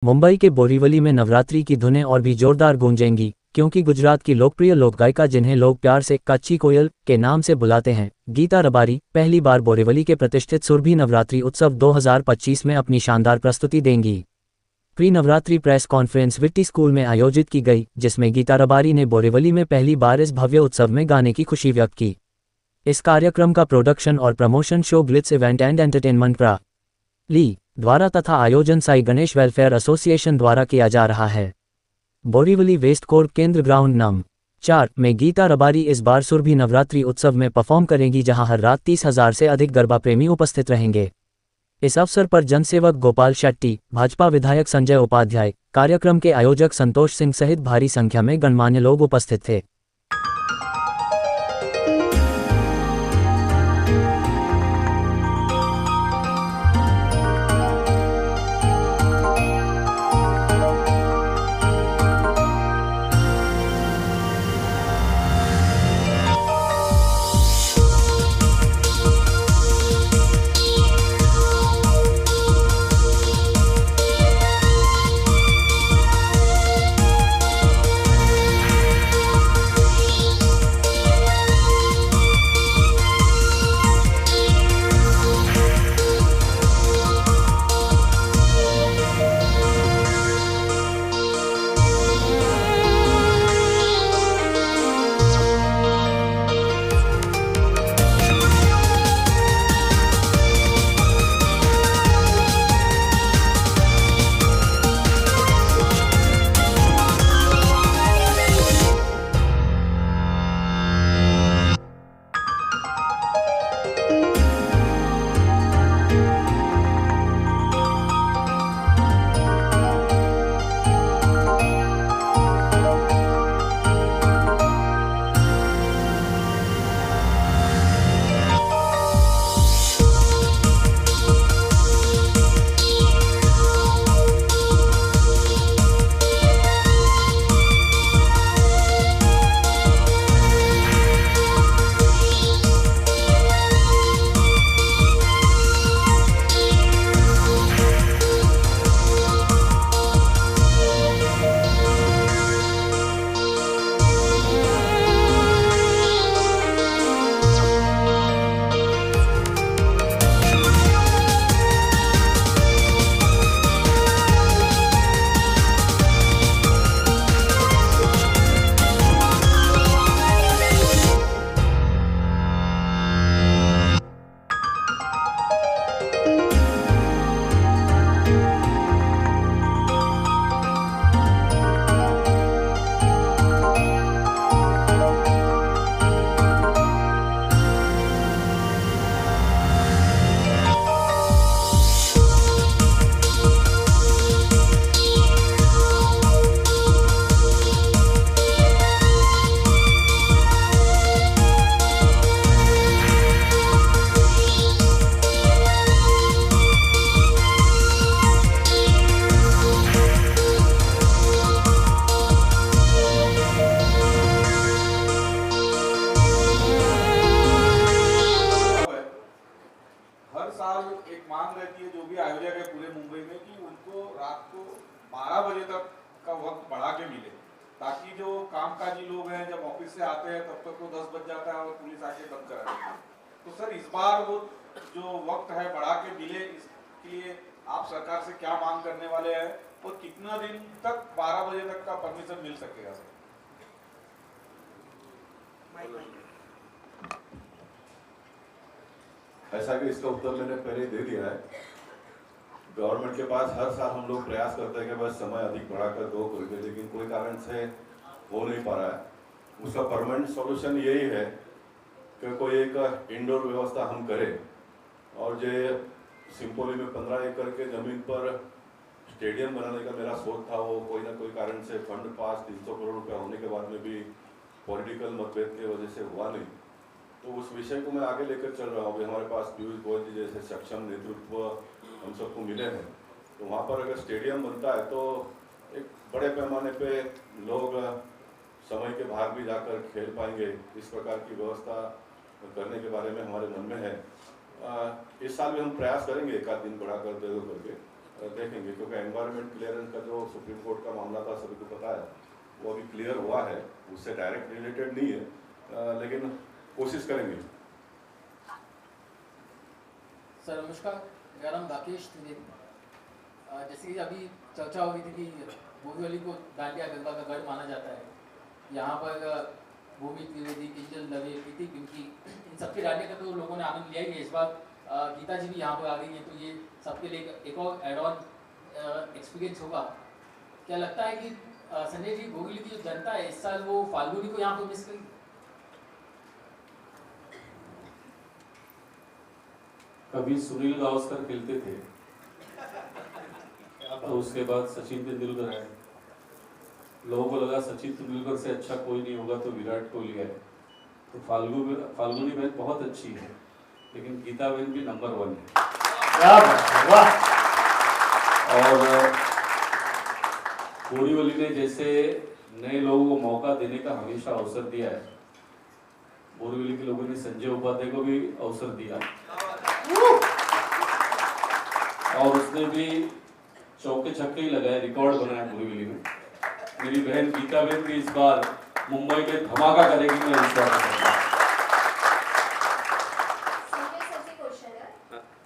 मुंबई के बोरीवली में नवरात्रि की धुनें और भी जोरदार गूंजेंगी, क्योंकि गुजरात की लोकप्रिय लोक गायिका जिन्हें लोग प्यार से कच्ची कोयल के नाम से बुलाते हैं, गीता रबारी, पहली बार बोरीवली के प्रतिष्ठित सुरभि नवरात्रि उत्सव 2025 में अपनी शानदार प्रस्तुति देंगी। प्री नवरात्रि प्रेस कॉन्फ्रेंस विट्टी स्कूल में आयोजित की गई, जिसमें गीता रबारी ने बोरीवली में पहली बार इस भव्य उत्सव में गाने की खुशी व्यक्त की। इस कार्यक्रम का प्रोडक्शन और promotion show glitz event and entertainment ली द्वारा तथा आयोजन साई गणेश वेलफेयर एसोसिएशन द्वारा किया जा रहा है। बोरीवली वेस्ट कोर्ट केंद्र ग्राउंड नंबर 4 में गीता रबारी इस बार सुरभि नवरात्रि उत्सव में परफॉर्म करेंगी, जहां हर रात 30,000 से अधिक गरबा प्रेमी उपस्थित रहेंगे। इस अवसर पर जनसेवक गोपाल शेट्टी, भाजपा विधायक संजय उपाध्याय, कार्यक्रम के आयोजक संतोष सिंह सहित भारी संख्या में गणमान्य लोग उपस्थित थे। हर साल एक मांग रहती है जो भी आयोजक है पूरे मुंबई में कि उनको रात को 12 बजे तक का वक्त बढ़ा के मिले, ताकि जो कामकाजी लोग हैं जब ऑफिस से आते हैं तब तक तो 10 बज जाता है और पुलिस आके बंद करा देती है। तो सर इस बार वो जो वक्त है बढ़ा के मिले, इसके लिए आप सरकार से क्या मांग करने वाले हैं और कितना दिन तक 12 बजे तक का परमिशन मिल सकेगा सर? ऐसा कि इसका उत्तर मैंने पहले दे दिया है। गवर्नमेंट के पास हर साल हम लोग प्रयास करते हैं कि बस समय अधिक बढ़ाकर दो करके, लेकिन कोई कारण से हो नहीं पा रहा है। उसका परमानेंट सॉल्यूशन यही है कि कोई एक इंडोर व्यवस्था हम करें, और जो सिंपोली में 15 एकड़ के जमीन पर स्टेडियम बनाने का मेरा सोच था, वो कोई ना कोई कारण से फंड पास 300 करोड़ रुपया होने के बाद में भी पॉलिटिकल मतभेद की वजह से हुआ नहीं। तो उस विषय को मैं आगे लेकर चल रहा हूँ। अभी हमारे पास पीयूष गोयल जी जैसे सक्षम नेतृत्व हम सबको मिले हैं, तो वहाँ पर अगर स्टेडियम बनता है तो एक बड़े पैमाने पे लोग समय के बाहर भी जाकर खेल पाएंगे। इस प्रकार की व्यवस्था करने के बारे में हमारे मन में है। इस साल भी हम प्रयास करेंगे एक आध दिन बढ़ा कर दे दो करके, देखेंगे, क्योंकि एनवायरनमेंट क्लियरेंस का जो सुप्रीम कोर्ट का मामला था सभी को पता है, वो अभी क्लियर हुआ है, उससे डायरेक्ट रिलेटेड नहीं है, लेकिन कोशिश करेंगे। सर नमस्कार, मेरा नाम राकेश त्रिवेदी। जैसे कि अभी चर्चा हो रही थी कि बोरीवली को दांडिया गरबा का गढ़ माना जाता है। यहाँ पर भूमि त्रिवेदी, किंजल दवे, प्रीति पिंकी, इन सबके दांडिया का तो लोगों ने आनंद लिया ही है। इस बार गीता जी भी यहाँ पर आ गई हैं, तो ये सबके लिए एक और एड ऑन एक्सपीरियंस होगा। क्या लगता है कि संजय जी, बोरीवली की जो जनता है इस साल वो फाल्गुनी को यहाँ पर मिस करेगी? कभी सुनील गावस्कर खेलते थे, तो उसके बाद सचिन तेंदुलकर आए। लोगों को लगा सचिन तेंदुलकर से अच्छा कोई नहीं होगा, तो विराट कोहली आए। तो फाल्गुनी बहन बहुत अच्छी है, लेकिन गीता बहन भी नंबर 1 है। और बोरीवली ने जैसे नए लोगों को मौका देने का हमेशा अवसर दिया है, बोरीवली के लोगों ने संजय उपाध्याय को भी अवसर दिया, और उसने भी चौके छक्के ही लगाए, रिकॉर्ड बनाया बोरीवली में। मेरी बहन गीता बहन भी इस बार मुंबई में धमाका करेगी, मैं विश्वास करता हूं।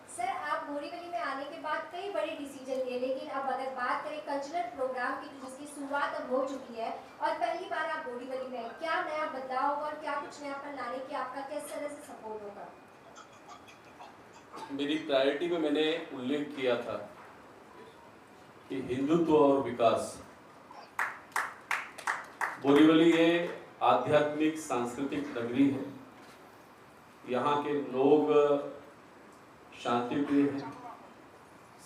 सर, आप बोरीवली में आने के बाद कई बड़े डिसीजन लिए, लेकिन अब अगर बात करें कल्चरल प्रोग्राम की, जिसकी शुरुआत अब हो चुकी है और पहली बार आप बोरीवली में, क्या नया बदलाव होगा और क्या कुछ नयापन लाने की आपका किस तरह से सपोर्ट होगा? मेरी प्रायोरिटी में मैंने उल्लेख किया था कि हिंदुत्व और विकास। बोरीवली ये आध्यात्मिक सांस्कृतिक नगरी है। यहाँ के लोग शांति प्रिय हैं,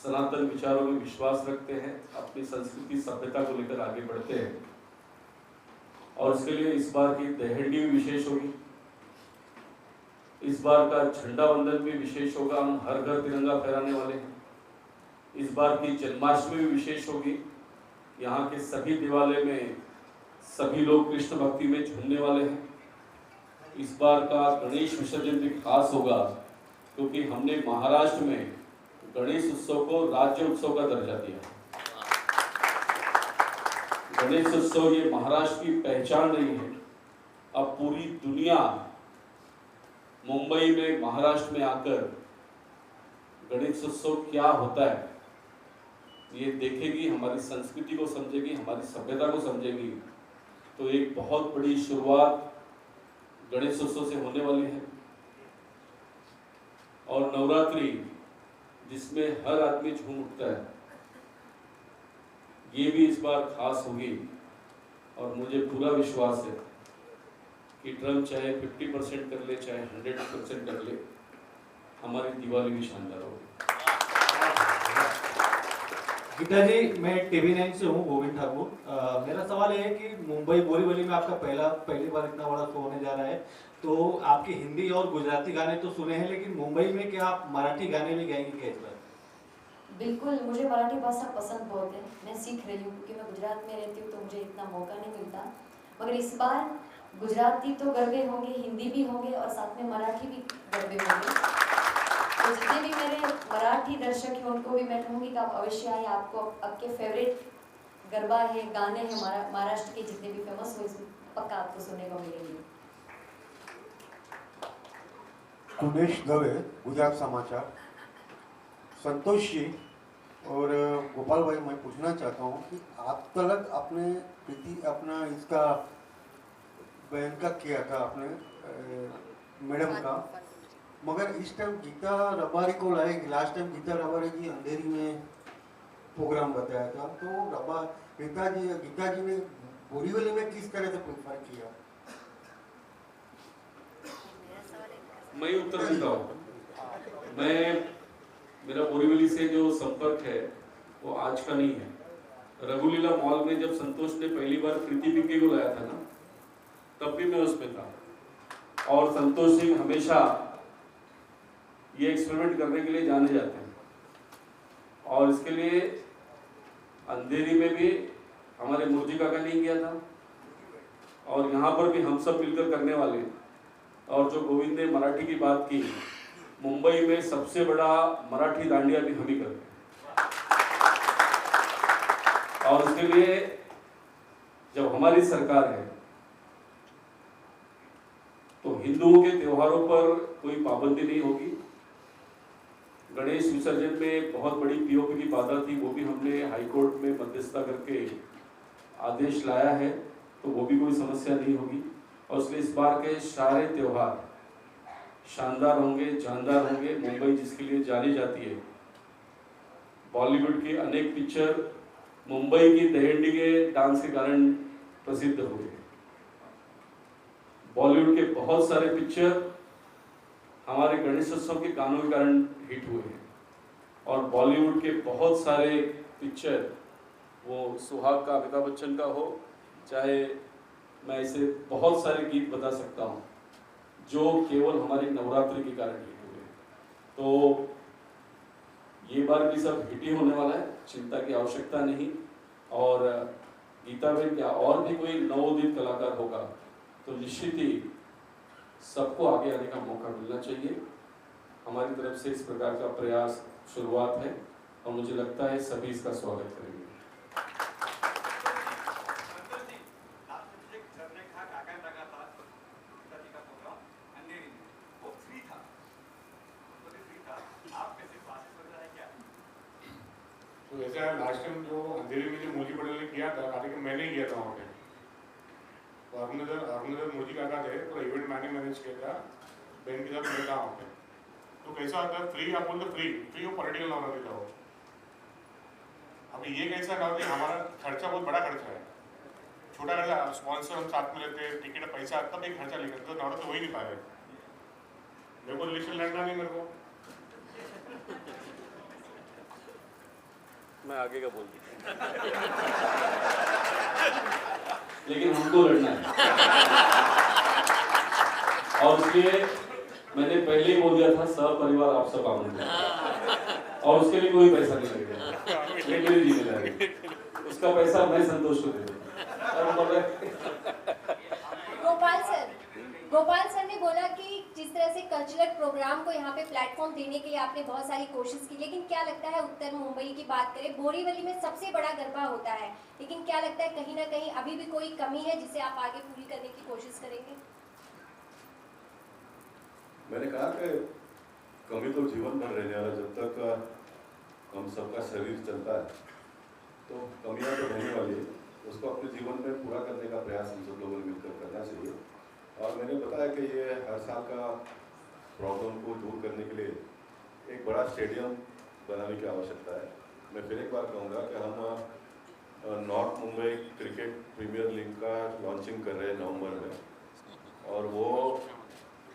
सनातन विचारों में विश्वास रखते हैं, अपनी संस्कृति सभ्यता को लेकर आगे बढ़ते हैं, और इसके लिए इस बार की दहंडी भी विशेष होगी। इस बार का झंडा वंदन भी विशेष होगा, हम हर घर तिरंगा फहराने वाले हैं। इस बार की जन्माष्टमी भी विशेष होगी। यहाँ के सभी देवालय में सभी लोग कृष्ण भक्ति में झूमने वाले हैं। इस बार का गणेश विसर्जन भी खास होगा, क्योंकि हमने महाराष्ट्र में गणेश उत्सव को राज्य उत्सव का दर्जा दिया। गणेश उत्सव ये महाराष्ट्र की पहचान नहीं है। अब पूरी दुनिया मुंबई में, महाराष्ट्र में आकर गणेश उत्सव क्या होता है ये देखेगी, हमारी संस्कृति को समझेगी, हमारी सभ्यता को समझेगी। तो एक बहुत बड़ी शुरुआत गणेश उत्सव से होने वाली है। और नवरात्रि जिसमें हर आदमी झूम उठता है, ये भी इस बार खास होगी। और मुझे पूरा विश्वास है कि ट्रम्प चाहे 50% कर ले, चाहे 100% कर ले, हमारी दिवाली भी शानदार होगी। गीता जी, मैं TV9 से हूँ, गोविंद ठाकुर। मेरा सवाल है कि मुंबई बोरीवली में आपका पहली बार इतना बड़ा शो होने जा रहा है, तो आपके हिंदी और गुजराती गाने तो सुने हैं, लेकिन मुंबई में क्या आप मराठी गाने भी गाएंगे क्या इस बार? बिल्कुल, मुझे मराठी भाषा पसंद बहुत है, मैं सीख रही हूँ, क्योंकि मैं गुजरात में रहती हूँ तो मुझे इतना मौका नहीं मिलता। मगर इस बार गुजराती तो गरबे होंगे, हिंदी भी होंगे और साथ में मराठी भी गरबे होंगे। तो जितने भी मेरे मराठी दर्शक हैं उनको भी मैं कहूँगी कि आप अवश्य आइए। आपको आपके फेवरेट गरबा है, गाने हैं महाराष्ट्र के जितने भी फेमस हो, इसमें पक्का आपको सुनने को मिलेंगे। कुनेश दवे, गुजरात समाचार। संतोष जी और गोपाल भाई, मैं पूछना चाहता हूँ कि आप तक आपने अपना इसका बहन का किया था आपने मैडम का, मगर इस टाइम गीता रबारी को लाएगी। लास्ट टाइम गीता रबारी जी अंधेरी में प्रोग्राम बताया था, तो गीता जी ने बोरीवली में किस तरह से प्रेफर किया? मैं उत्तर देता हूँ। मेरा बोरीवली से जो संपर्क है वो आज का नहीं है। रघुलीला मॉल में जब संतोष ने पहली बार प्रीति पिंकी को लाया था ना, तब भी मैं उसमें था। और संतोष सिंह हमेशा ये एक्सपेरिमेंट करने के लिए जाने जाते हैं, और इसके लिए अंधेरी में भी हमारे मुर्जी काका ने किया था, और यहाँ पर भी हम सब मिलकर करने वाले हैं। और जो गोविंद ने मराठी की बात की, मुंबई में सबसे बड़ा मराठी दांडिया भी हम ही करते हैं। और उसके लिए जब हमारी सरकार है तो हिंदुओं के त्योहारों पर कोई पाबंदी नहीं होगी। गणेश विसर्जन में बहुत बड़ी पीओपी की बाधा थी, वो भी हमने हाई कोर्ट में मध्यस्थता करके आदेश लाया है, तो वो भी कोई समस्या नहीं होगी। और इसलिए इस बार के सारे त्योहार शानदार होंगे, जानदार होंगे। मुंबई जिसके लिए जानी जाती है, बॉलीवुड की अनेक पिक्चर मुंबई की दहंडी के डांस के कारण प्रसिद्ध हुए। बॉलीवुड के बहुत सारे पिक्चर हमारे गणेशोत्सव के गानों के कारण हिट हुए हैं। और बॉलीवुड के बहुत सारे पिक्चर, वो सुहाग का अमिताभ बच्चन का हो, चाहे मैं ऐसे बहुत सारे गीत बता सकता हूँ जो केवल हमारे नवरात्रि के कारण हिट हुए। तो ये बार भी सब हिट ही होने वाला है, चिंता की आवश्यकता नहीं। और गीता बहन या और भी कोई नवोदित कलाकार होगा तो निश्चित ही सबको आगे आने का मौका मिलना चाहिए। हमारी तरफ से इस प्रकार का प्रयास शुरुआत है और मुझे लगता है सभी इसका स्वागत करेंगे। तो ऐसा लास्ट टाइम जो अंधेरी में जो मोदी पटेल ने किया था कार्यक्रम, मैंने किया था वहाँ पे। तो अरुणोदय मोदी काका थे, पूरा इवेंट मैंने मैनेज किया था, बहन के साथ मैं था वहाँ पे। तो कैसा होता है, फ्री आप बोलते फ्री वो पॉलिटिकल नवरात्रि का हो। अभी ये कैसा नवरात्रि हमारा खर्चा बहुत बड़ा खर्चा है, छोटा खर्चा, स्पॉन्सर हम साथ में लेते हैं, टिकट पैसा तब एक खर्चा लेकर, तो नवरात्रि हो ही नहीं पा रहे। मेरे को इलेक्शन लड़ना नहीं, मेरे को मैं आगे का बोल लेकिन हमको लड़ना है। और इसलिए मैंने पहले ही बोल दिया था, सब परिवार आप सब आमंत्रित, और उसके लिए कोई पैसा नहीं लगेगा, ये मेरी जिम्मेदारी। उसका पैसा मैं संतोष को दे दूंगा। गोपाल सर ने बोला कि जिस तरह से कल्चरल प्रोग्राम को यहाँ पे प्लेटफॉर्म देने के लिए आपने बहुत सारी कोशिश की, लेकिन क्या लगता है उत्तर मुंबई की बात करें, बोरीवली में सबसे बड़ा गरबा होता है, लेकिन क्या लगता है कहीं ना कहीं अभी भी कोई कमी है जिसे आप आगे पूरी करने की कोशिश करेंगे? मैंने कहा कि कमी तो जीवन भर रहने वाला, जब तक हम सबका शरीर चलता है तो कमियां तो रहने वाली है, उसको अपने जीवन में पूरा करने का प्रयास हम सब लोगों ने मिलकर करना चाहिए। और मैंने बताया कि ये हर साल का प्रॉब्लम को दूर करने के लिए एक बड़ा स्टेडियम बनाने की आवश्यकता है। मैं फिर एक बार कहूँगा कि हम north Mumbai cricket premier league का लॉन्चिंग कर रहे हैं नवंबर में, और वो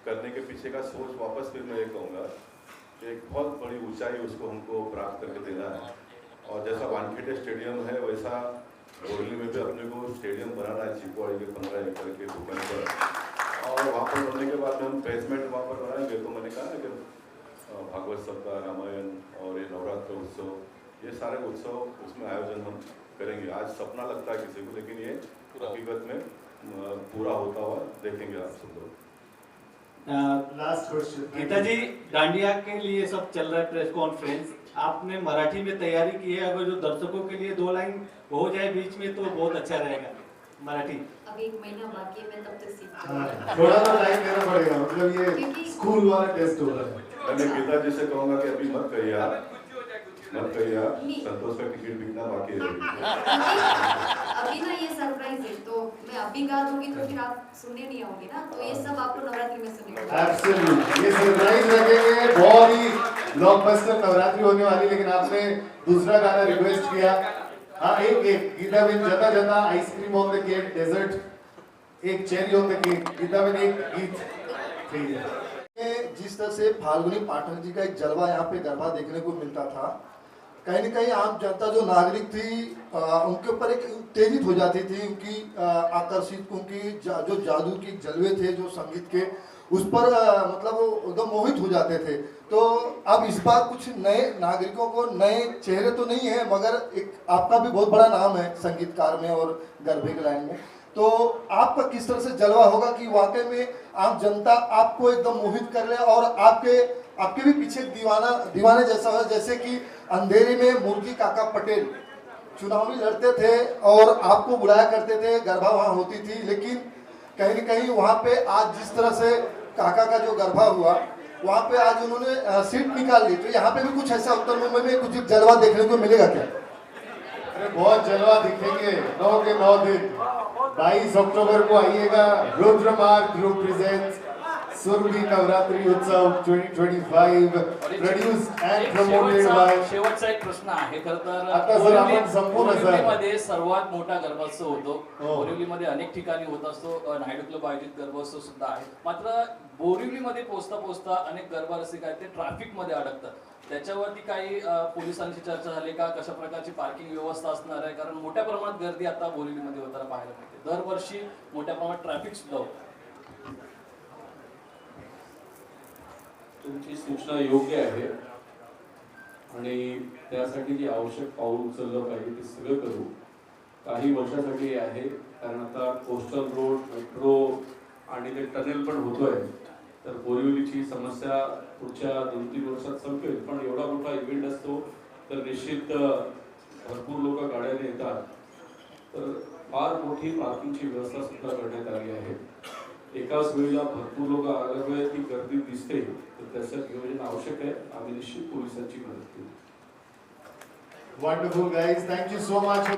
करने के पीछे का सोच वापस फिर मैं ये कहूँगा कि एक बहुत बड़ी ऊंचाई उसको हमको प्राप्त करके देना है। और जैसा वानखेड़े स्टेडियम है वैसा बोरीवली में भी अपने को स्टेडियम बनाना है, चिपवाड़ी के 15 एकड़ के दुकान पर। और वहाँ पर बनने के बाद हम बेसमेंट वहाँ पर बनाएंगे। तो मैंने कहा ना कि भागवत सप्ताह, रामायण और ये नवरात्र उत्सव, ये सारे उत्सव उसमें आयोजन हम करेंगे। आज सपना लगता है किसी को, लेकिन ये हकीकत में पूरा होता हुआ देखेंगे आप सब लोग। लास्ट क्वेश्चन गीता जी, डांडिया के लिए सब चल रहा है प्रेस कॉन्फ्रेंस, आपने मराठी में तैयारी की है, अगर जो दर्शकों के लिए 2 लाइन हो जाए बीच में तो बहुत अच्छा रहेगा। मराठी अभी 1 महीना बाकी है, मैं तब तक सीख जाऊंगा। थोड़ा सा टाइम देना पड़ेगा, मतलब ये स्कूल वाला टेस्ट हो रहा है। मैं गीता जी से कहूँगा कि अभी मत कहिए आप, संतोष का टिकट बिकना बाकी है। अभी ना ये सरप्राइज है, तो मैं अभी गा दूंगी तो फिर आप सुनने नहीं आओगे ना, तो ये सब आपको नवरात्रि में सुनेंगे। एब्सोल्युटली, ये सरप्राइज रखेंगे। बहुत ही ब्लॉकबस्टर नवरात्रि होने वाली, लेकिन आपने दूसरा गाना रिक्वेस्ट किया। हाँ, एक गीता बहन, जता जता ice cream on the cake, dessert, एक cherry on the cake. Geeta बहन एक गीत, ठीक है। जिस तरह से फाल्गुनी पाठक जी का एक जलवा यहाँ पे गरबा देखने को मिलता था, कहीं न कहीं आम जनता जो नागरिक थी उनके ऊपर एक उत्तेजित हो जाती थी, उनकी आकर्षित, उनकी जो जादू की जलवे थे जो संगीत के, उस पर मतलब वो एकदम मोहित हो जाते थे। तो अब इस बार कुछ नए नागरिकों को, नए चेहरे तो नहीं है, मगर एक आपका भी बहुत बड़ा नाम है संगीतकार में और गरबे के लाइन में, तो आपका किस तरह से जलवा होगा कि वाकई में आम जनता आपको एकदम मोहित कर ले और आपके भी पीछे दीवाने जैसा हो, जैसे कि अंधेरी में मुर्गी काका पटेल चुनावी लड़ते थे और आपको बुलाया करते थे, गरबा वहाँ होती थी, लेकिन कहीं न कहीं वहाँ पे आज जिस तरह से काका का जो गरबा हुआ वहाँ पे आज उन्होंने सीट निकाल ली, तो यहाँ पे भी कुछ ऐसा उत्तर मुंबई में कुछ जलवा देखने को मिलेगा क्या? अरे बहुत जलवा दिखेंगे 9 के 9 दिन। 22 अक्टूबर को आइएगा, रुद्र मार्ग ग्रुप प्रेजेंट्स सुरभि नवरात्रि उत्सव 2025 प्रोड्यूस्ड अँड प्रमोटेड बाय। शेवटचा एक प्रश्न आहे खरं तर आता सर आपण संपूर्ण सर बोरिवलीमध्ये सर्वात मोठा गरबोत्सव होतो। बोरिवलीमध्ये अनेक ठिकाणी होत असतो, नायडू क्लब आयोजित गरबोत्सव सुद्धा आहे। मात्र बोरिवलीमध्ये पोहोचता पोहोचता अनेक गरबा रसिक आहेत ते ट्रॅफिक मध्ये अडकतात, त्याच्यावरती काही पोलिसांची चर्चा झाली का? कशा प्रकारची पार्किंग व्यवस्था असणार आहे? कारण मोठ्या प्रमाणात गर्दी आता बोरिवलीमध्ये होताना पाहायला मिळते, दरवर्षी मोठ्या प्रमाणात ट्रॅफिक सुद्धा होतं। तुमची सूचना योग्य आहे आणि त्यासाठी जे आवश्यक पाऊल उचललं पाहिजे ते सगळं करू। काही वर्षासाठी आहे, कारण आता कोस्टल रोड, मेट्रो आणि ते टनेल पण होतोय, तर बोरिवलीची समस्या पुढच्या 2-3 वर्षात संपेल। पण एवढा मोठा इव्हेंट असतो तर निश्चित भरपूर लोक गाड्याने येतात, तर फार मोठी पार्किंगची व्यवस्था सुद्धा करण्यात आली आहे। एकाच वेळेला भरपूर लोक आल्यामुळे ती गर्दी दिसते, तर त्याचं नियोजन आवश्यक आहे। आम्ही निश्चित पोलिसांची मदत करू। Wonderful guys, thank you so much.